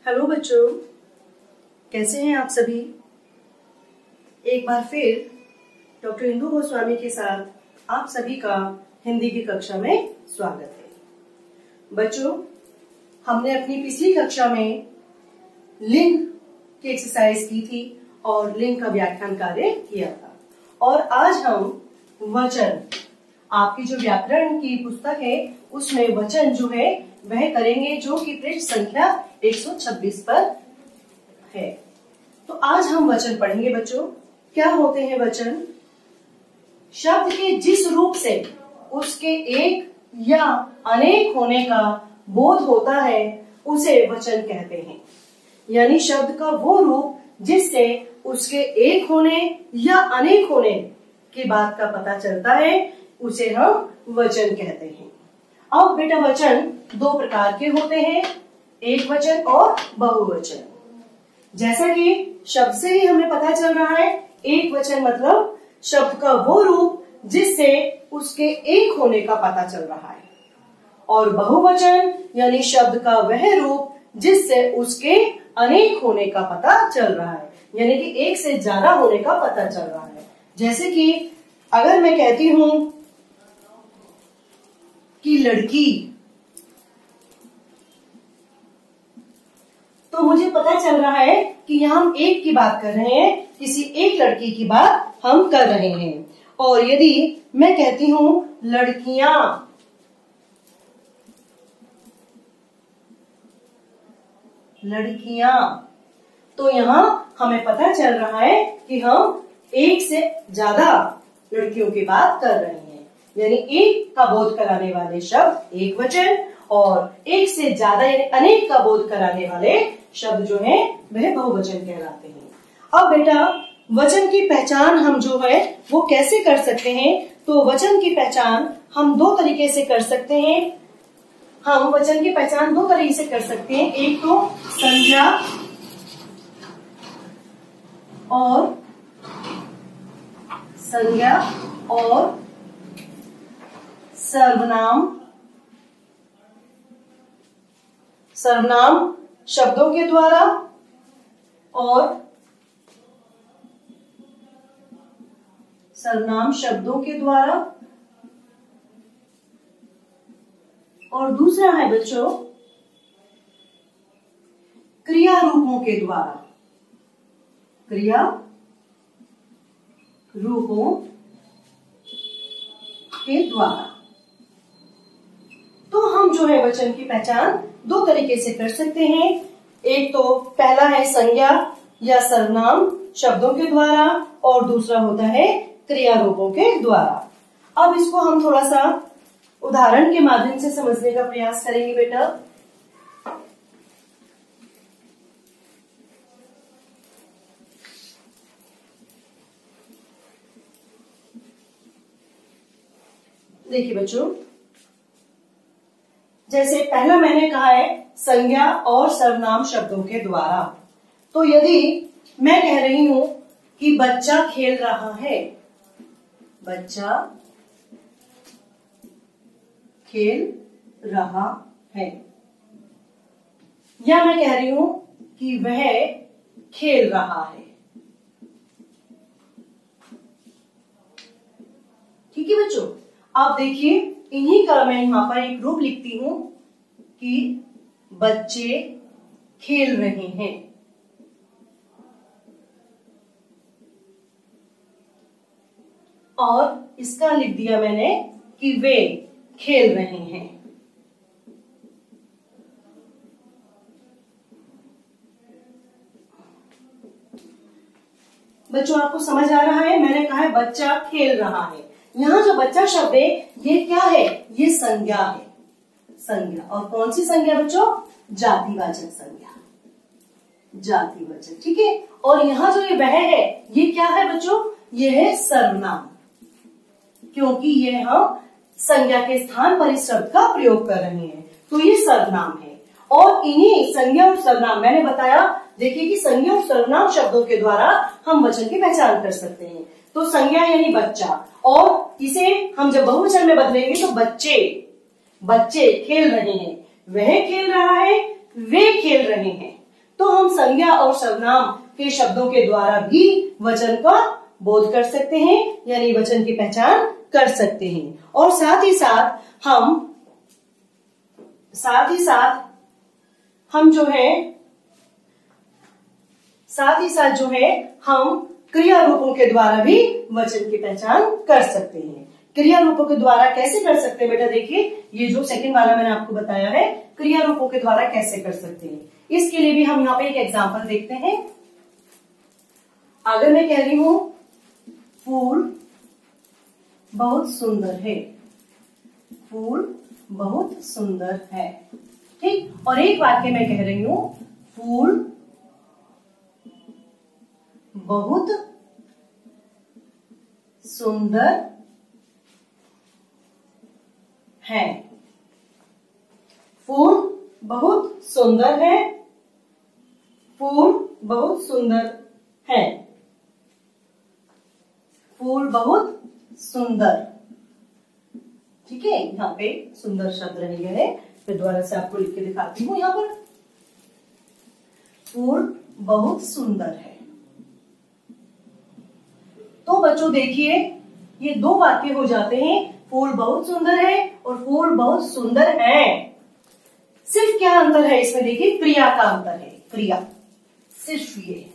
Hello बच्चों, कैसे हैं आप सभी। एक बार फिर डॉक्टर इंदु गोस्वामी के साथ आप सभी का हिंदी की कक्षा में स्वागत है। बच्चों, हमने अपनी पिछली कक्षा में लिंग की एक्सरसाइज की थी और लिंग का व्याख्यान कार्य किया था और आज हम वचन, आपकी जो व्याकरण की पुस्तक है उसमें वचन जो है वह करेंगे, जो कि पृष्ठ संख्या 126 पर है। तो आज हम वचन पढ़ेंगे बच्चों। क्या होते हैं वचन? शब्द के जिस रूप से उसके एक या अनेक होने का बोध होता है उसे वचन कहते हैं। यानी शब्द का वो रूप जिससे उसके एक होने या अनेक होने की बात का पता चलता है उसे हम वचन कहते हैं। अब बेटा, वचन दो प्रकार के होते हैं, एक वचन और बहुवचन। जैसा कि शब्द से ही हमें पता चल रहा है, एक वचन मतलब शब्द का वो रूप जिससे उसके एक होने का पता चल रहा है, और बहुवचन यानी शब्द का वह रूप जिससे उसके अनेक होने का पता चल रहा है, यानी कि एक से ज्यादा होने का पता चल रहा है। जैसे कि अगर मैं कहती हूं कि लड़की, तो मुझे पता चल रहा है कि यहां हम एक की बात कर रहे हैं, किसी एक लड़की की बात हम कर रहे हैं। और यदि मैं कहती हूं लड़कियां, तो यहां हमें पता चल रहा है कि हम एक से ज्यादा लड़कियों की बात कर रहे हैं। यानी एक का बोध कराने वाले शब्द एक वचन और एक से ज्यादा यानी अनेक का बोध कराने वाले शब्द जो हैं वह बहुवचन कहलाते हैं। अब बेटा, वचन की पहचान हम जो है वो कैसे कर सकते हैं? तो वचन की पहचान हम दो तरीके से कर सकते हैं। हम वचन की पहचान दो तरीके से कर सकते हैं, एक तो संज्ञा और सर्वनाम शब्दों के द्वारा और दूसरा है बच्चों क्रिया रूपों के द्वारा। तो हम जो है वचन की पहचान दो तरीके से कर सकते हैं। एक तो पहला है संज्ञा या सर्वनाम शब्दों के द्वारा और दूसरा होता है क्रिया रूपों के द्वारा। अब इसको हम थोड़ा सा उदाहरण के माध्यम से समझने का प्रयास करेंगे बेटा। देखिए बच्चों, जैसे पहला मैंने कहा है संज्ञा और सर्वनाम शब्दों के द्वारा। तो यदि मैं कह रही हूं कि बच्चा खेल रहा है, या मैं कह रही हूं कि वह खेल रहा है। ठीक है बच्चों, आप देखिए इन्हीं का मैं यहां पर एक रूप लिखती हूं कि बच्चे खेल रहे हैं। और इसका लिख दिया मैंने कि वे खेल रहे हैं। बच्चों, आपको समझ आ रहा है? मैंने कहा है बच्चा खेल रहा है। यहाँ जो बच्चा शब्द है ये क्या है? ये संज्ञा है। संज्ञा, और कौन सी संज्ञा बच्चों? जातिवाचक संज्ञा, जातिवाचक। ठीक है। और यहाँ जो ये वह है ये क्या है बच्चों? ये है सर्वनाम, क्योंकि ये हम संज्ञा के स्थान पर इस शब्द का प्रयोग कर रहे हैं, तो ये सर्वनाम है। और इन्हीं संज्ञा और सर्वनाम मैंने बताया, देखिए कि संज्ञा और सर्वनाम शब्दों के द्वारा हम वचन की पहचान कर सकते हैं। तो संज्ञा यानी बच्चा, और इसे हम जब बहुवचन में बदलेंगे तो बच्चे खेल रहे हैं, वह खेल रहा है, वे खेल रहे हैं। तो हम संज्ञा और सर्वनाम के शब्दों के द्वारा भी वचन का बोध कर सकते हैं, यानी वचन की पहचान कर सकते हैं। और साथ ही साथ हम जो है हम क्रिया रूपों के द्वारा भी वचन की पहचान कर सकते हैं। क्रिया रूपों के द्वारा कैसे कर सकते हैं बेटा? देखिए, ये जो सेकंड वाला मैंने आपको बताया है, क्रिया रूपों के द्वारा कैसे कर सकते हैं, इसके लिए भी हम यहाँ पे एक एग्जाम्पल देखते हैं। अगर मैं कह रही हूं फूल बहुत सुंदर है, फूल बहुत सुंदर है, ठीक। और एक वाक्य मैं कह रही हूं फूल बहुत सुंदर है, फूल बहुत सुंदर है, फूल बहुत सुंदर है, फूल बहुत सुंदर, ठीक है। यहाँ पे सुंदर शब्द रह गए हैं, फिर दोबारा से आपको लिख के दिखाती हूँ। यहाँ पर फूल बहुत सुंदर है। तो बच्चों देखिए, ये दो वाक्य हो जाते हैं, फूल बहुत सुंदर है और फूल बहुत सुंदर है। सिर्फ क्या अंतर है इसमें? देखिए, क्रिया का अंतर है। क्रिया सिर्फ ये,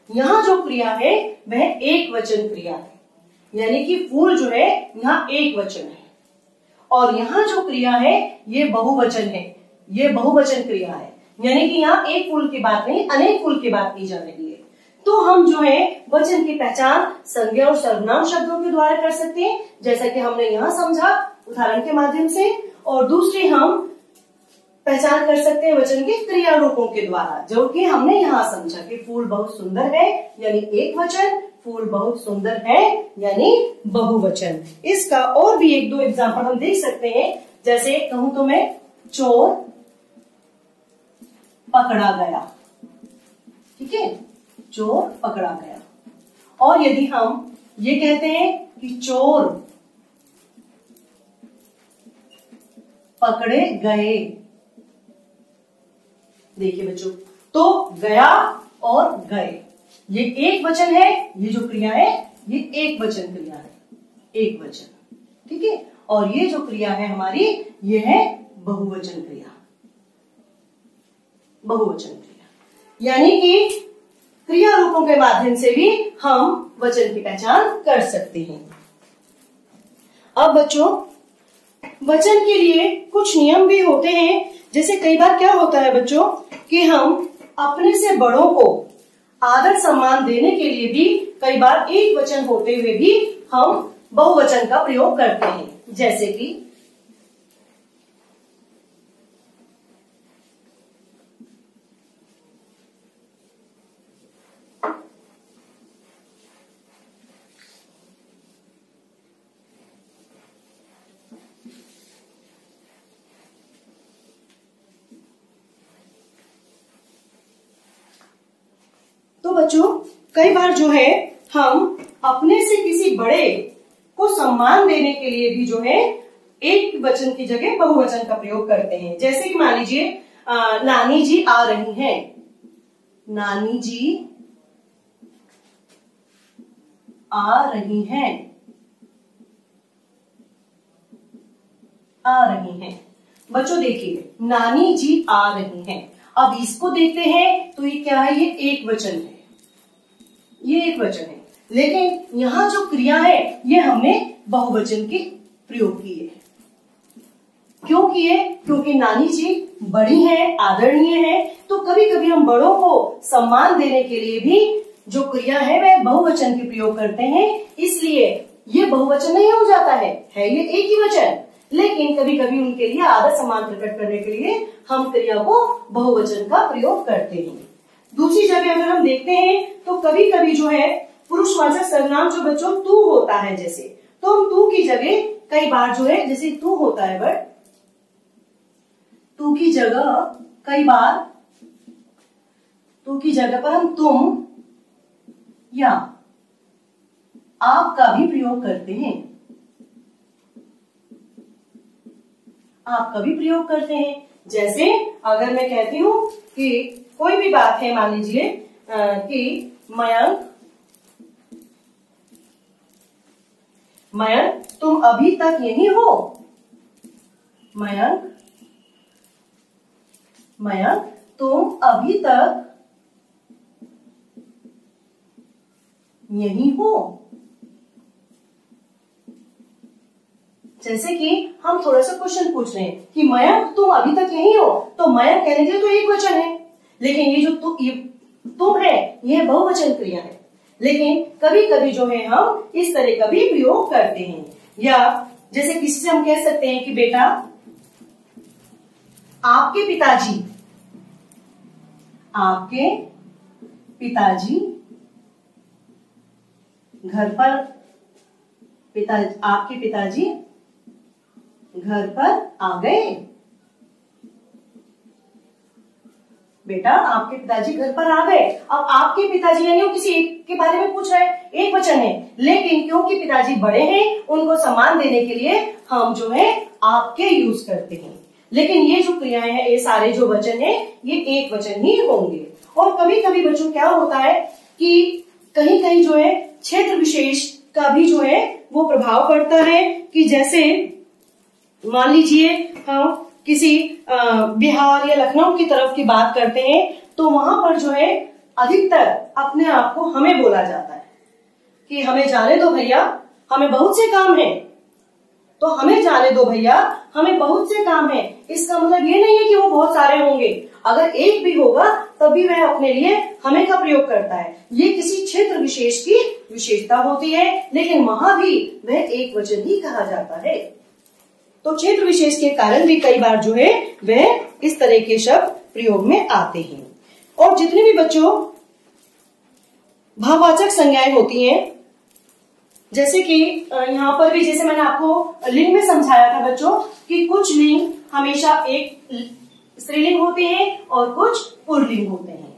यहां जो क्रिया है वह एक वचन क्रिया है, यानी कि फूल जो है यहाँ एक वचन है, और यहाँ जो क्रिया है ये बहुवचन है, ये बहुवचन क्रिया है, यानी कि यहाँ एक फूल की बात नहीं, अनेक फूल की बात की जा रही है। तो हम जो है वचन की पहचान संज्ञा और सर्वनाम शब्दों के द्वारा कर सकते हैं, जैसा कि हमने यहाँ समझा उदाहरण के माध्यम से। और दूसरी हम पहचान कर सकते हैं वचन के क्रिया रूपों के द्वारा, जो कि हमने यहाँ समझा कि फूल बहुत सुंदर है यानी एक वचन, फूल बहुत सुंदर है यानी बहुवचन। इसका और भी एक दो एग्जाम्पल हम देख सकते हैं। जैसे कहूं तो मैं, चोर पकड़ा गया, ठीक है, चोर पकड़ा गया। और यदि हम ये कहते हैं कि चोर पकड़े गए, देखिए बच्चों, तो गया और गए ये एक वचन है, ये जो क्रिया है ये एक वचन क्रिया है, एक वचन, ठीक है। और ये जो क्रिया है हमारी, ये है बहुवचन क्रिया, बहुवचन क्रिया, यानी कि क्रिया रूपों के माध्यम से भी हम वचन की पहचान कर सकते हैं। अब बच्चों, वचन के लिए कुछ नियम भी होते हैं। जैसे कई बार क्या होता है बच्चों कि हम अपने से बड़ों को आदर सम्मान देने के लिए भी कई बार एक वचन होते हुए भी हम बहुवचन का प्रयोग करते हैं। जैसे कि तो बच्चों, कई बार जो है हम अपने से किसी बड़े को सम्मान देने के लिए भी जो है एक वचन की जगह बहुवचन का प्रयोग करते हैं। जैसे कि मान लीजिए, नानी जी आ रही हैं, नानी जी आ रही हैं, आ रही हैं। बच्चों देखिए, नानी जी आ रही हैं। अब इसको देखते हैं तो ये क्या है? ये एक वचन है, ये एक वचन है, लेकिन यहां जो क्रिया है ये हमने बहुवचन की प्रयोग की है। क्यों की है? क्योंकि नानी जी बड़ी हैं, आदरणीय हैं, तो कभी कभी हम बड़ों को सम्मान देने के लिए भी जो क्रिया है वह बहुवचन की प्रयोग करते हैं, इसलिए ये बहुवचन नहीं हो जाता है ये एक ही वचन, लेकिन कभी कभी उनके लिए आदर सम्मान प्रकट करने के लिए हम क्रिया को बहुवचन का प्रयोग करते हैं। दूसरी जगह अगर हम देखते हैं तो कभी कभी जो है पुरुषवाचक सर्वनाम जो बच्चों तू होता है, जैसे तो हम तू की जगह कई बार जो है, जैसे तू होता है बट तू की जगह कई बार, तू की जगह पर हम तुम या आप का भी प्रयोग करते हैं, आप का भी प्रयोग करते हैं। जैसे अगर मैं कहती हूं कि कोई भी बात है, मान लीजिए कि मयंक तुम अभी तक यहीं हो। मयंक तुम अभी तक यहीं हो। जैसे कि हम थोड़ा सा क्वेश्चन पूछ रहे हैं कि मयंक तुम अभी तक यहीं हो, तो मयंक कहने के लिए तो एक वचन है, लेकिन ये जो तुम है यह बहुवचन क्रिया है। लेकिन कभी कभी जो है हम इस तरह का भी प्रयोग करते हैं, या जैसे किसी से हम कह सकते हैं कि बेटा आपके पिताजी घर पर आपके पिताजी घर पर आ गए। बेटा आपके पिताजी घर पर आ गए। अब आपके पिताजी यानी वो किसी एक के बारे में पूछ रहे हैं, एक वचन है, लेकिन क्योंकि पिताजी बड़े हैं उनको सम्मान देने के लिए हम जो है आपके यूज करते हैं। लेकिन ये जो क्रियाएं हैं, ये सारे जो वचन है ये एक वचन ही होंगे। और कभी कभी बच्चों क्या होता है कि कहीं कहीं जो है क्षेत्र विशेष का भी जो है वो प्रभाव पड़ता है, कि जैसे मान लीजिए हम किसी बिहार या लखनऊ की तरफ की बात करते हैं, तो वहां पर जो है अधिकतर अपने आप को हमें बोला जाता है कि हमें जाने दो भैया, हमें बहुत से काम है। तो हमें जाने दो भैया, हमें बहुत से काम है, इसका मतलब ये नहीं है कि वो बहुत सारे होंगे। अगर एक भी होगा तब भी वह अपने लिए हमें का प्रयोग करता है। ये किसी क्षेत्र विशेष की विशेषता होती है, लेकिन वहां भी वह एक वचन ही कहा जाता है। तो क्षेत्र विशेष के कारण भी कई बार जो है वह इस तरह के शब्द प्रयोग में आते हैं। और जितने भी बच्चों भाववाचक संज्ञाएं होती हैं, जैसे कि यहाँ पर भी जैसे मैंने आपको लिंग में समझाया था बच्चों कि कुछ लिंग हमेशा एक स्त्रीलिंग होते हैं और कुछ पुल्लिंग होते हैं।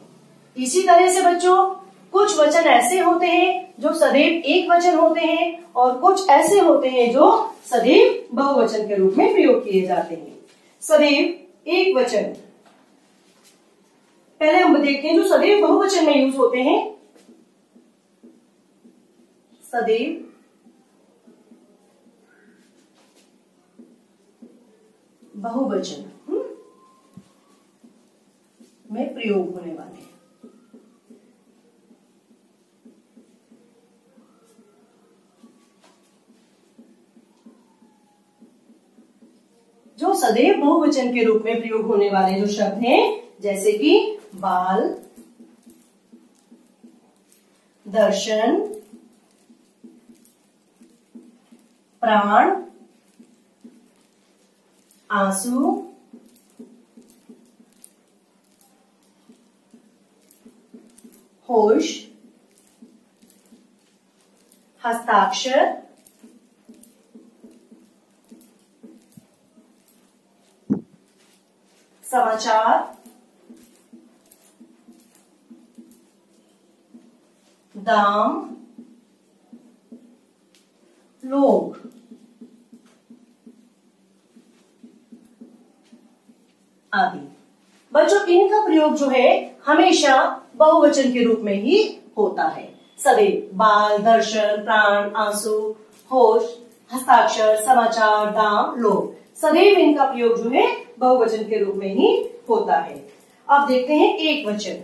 इसी तरह से बच्चों कुछ वचन ऐसे होते हैं जो सदैव एक वचन होते हैं और कुछ ऐसे होते हैं जो सदैव बहुवचन के रूप में प्रयोग किए जाते हैं। सदैव एक वचन पहले हम देखते हैं जो सदैव बहुवचन में यूज होते हैं। सदैव बहुवचन में प्रयोग होने वाले हैं। जो सदैव बहुवचन के रूप में प्रयोग होने वाले जो शब्द हैं, जैसे कि बाल, दर्शन, प्राण, आंसू, होश, हस्ताक्षर, समाचार, दाम, लोग, आदि। बच्चों इनका प्रयोग जो है हमेशा बहुवचन के रूप में ही होता है। सदैव बाल, दर्शन, प्राण, आंसू, होश, हस्ताक्षर, समाचार, दाम, लोग, सदैव इनका प्रयोग जो है बहुवचन के रूप में ही होता है। अब देखते हैं एक वचन।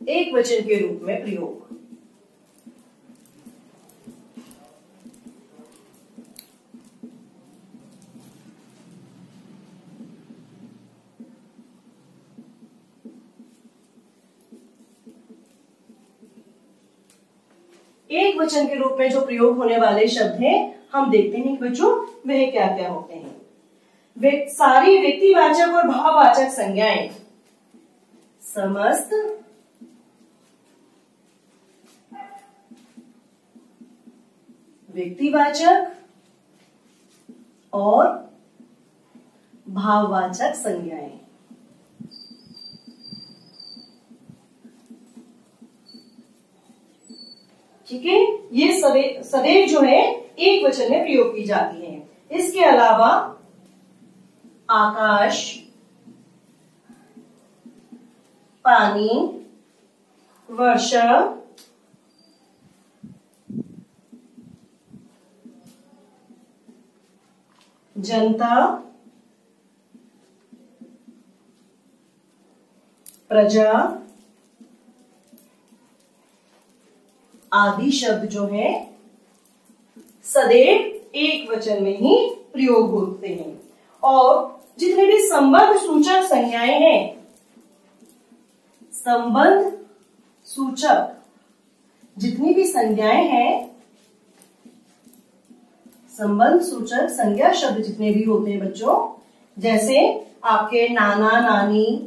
एक वचन के रूप में प्रयोग। एक वचन के रूप में जो प्रयोग होने वाले शब्द हैं, हम देखते हैं कि बच्चों वह क्या क्या होते हैं। सारी व्यक्तिवाचक और भाववाचक संज्ञाएं, समस्त व्यक्तिवाचक और भाववाचक संज्ञाएं। ठीक है, ये सदैव जो है एक वचन में प्रयोग की जाती है। इसके अलावा आकाश, पानी, वर्षा, जनता, प्रजा आदि शब्द जो है सदैव एक वचन में ही प्रयोग होते हैं। और जितने भी संबंध सूचक संज्ञाएं हैं, संबंध सूचक जितनी भी संज्ञाएं हैं, संबंध सूचक संज्ञा शब्द जितने भी होते हैं बच्चों, जैसे आपके नाना नानी,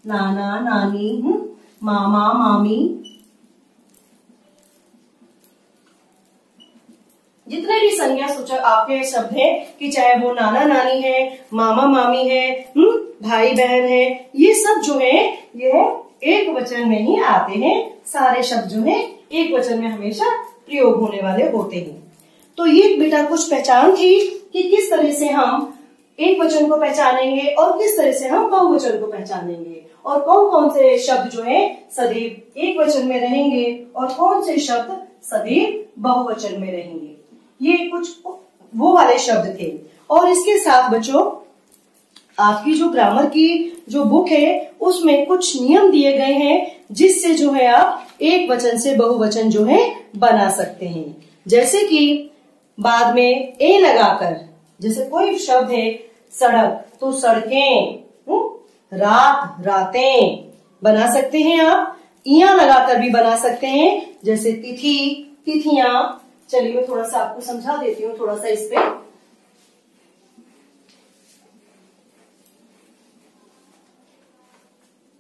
नाना नानी, मामा मामी, जितने भी संज्ञा सूचक आपके शब्द हैं कि चाहे वो नाना नानी है, मामा मामी है, भाई बहन है, ये सब जो है ये एक वचन में ही आते हैं। सारे शब्द जो है एक वचन में हमेशा प्रयोग होने वाले होते हैं। तो ये बेटा कुछ पहचान थी कि किस तरह से हम एक वचन को पहचानेंगे और किस तरह से हम बहुवचन को पहचानेंगे, और कौन कौन से शब्द जो है सदैव एक वचन में रहेंगे और कौन से शब्द सदैव बहुवचन में रहेंगे। ये कुछ वो वाले शब्द थे। और इसके साथ बच्चों आपकी जो ग्रामर की जो बुक है उसमें कुछ नियम दिए गए हैं जिससे जो है आप एक वचन से बहुवचन जो है बना सकते हैं। जैसे कि बाद में ए लगाकर, जैसे कोई शब्द है सड़क तो सड़कें, रात रातें बना सकते हैं आप। इया लगाकर भी बना सकते हैं, जैसे तिथि तिथियां। चलिए मैं थोड़ा सा आपको समझा देती हूँ थोड़ा सा इस पे।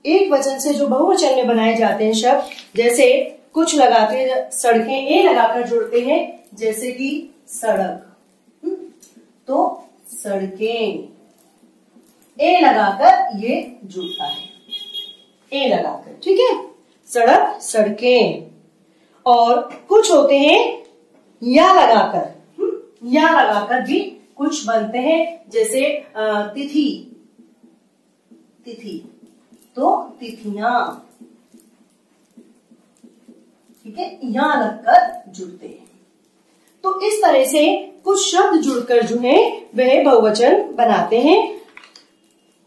एक वचन से जो बहुवचन में बनाए जाते हैं शब्द, जैसे कुछ लगाते हैं सड़कें ए लगाकर जुड़ते हैं, जैसे कि सड़क, तो सड़कें ए लगाकर ये जुड़ता है, ए लगाकर, ठीक है, सड़क सड़कें। और कुछ होते हैं या लगाकर भी कुछ बनते हैं, जैसे तिथि तिथि तो तिथियां, ठीक है, या लगकर जुड़ते हैं। तो इस तरह से कुछ शब्द जुड़कर जो है वह बहुवचन बनाते हैं,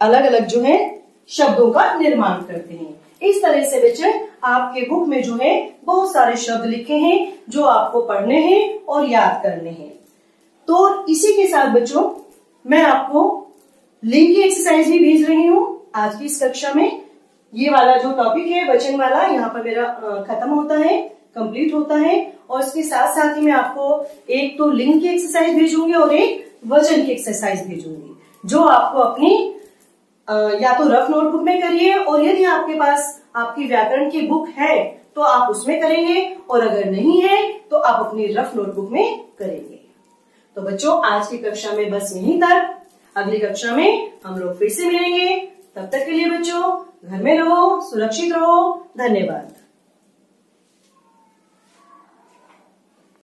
अलग अलग जो है शब्दों का निर्माण करते हैं। इस तरह से बच्चे आपके बुक में जो है बहुत सारे शब्द लिखे हैं जो आपको पढ़ने हैं और याद करने हैं। तो इसी के साथ बच्चों मैं आपको लिंक की एक्सरसाइज भी भेज रही हूँ आज की इस कक्षा में। ये वाला जो टॉपिक है वचन वाला, यहाँ पर मेरा खत्म होता है, कंप्लीट होता है। और इसके साथ साथ ही मैं आपको एक तो लिंक की एक्सरसाइज भेजूंगी और एक वचन की एक्सरसाइज भेजूंगी, जो आपको अपनी या तो रफ नोटबुक में करिए, और यदि आपके पास आपकी व्याकरण की बुक है तो आप उसमें करेंगे, और अगर नहीं है तो आप अपनी रफ नोटबुक में करेंगे। तो बच्चों आज की कक्षा में बस यहीं तक। अगली कक्षा में हम लोग फिर से मिलेंगे। तब तक के लिए बच्चों घर में रहो, सुरक्षित रहो। धन्यवाद।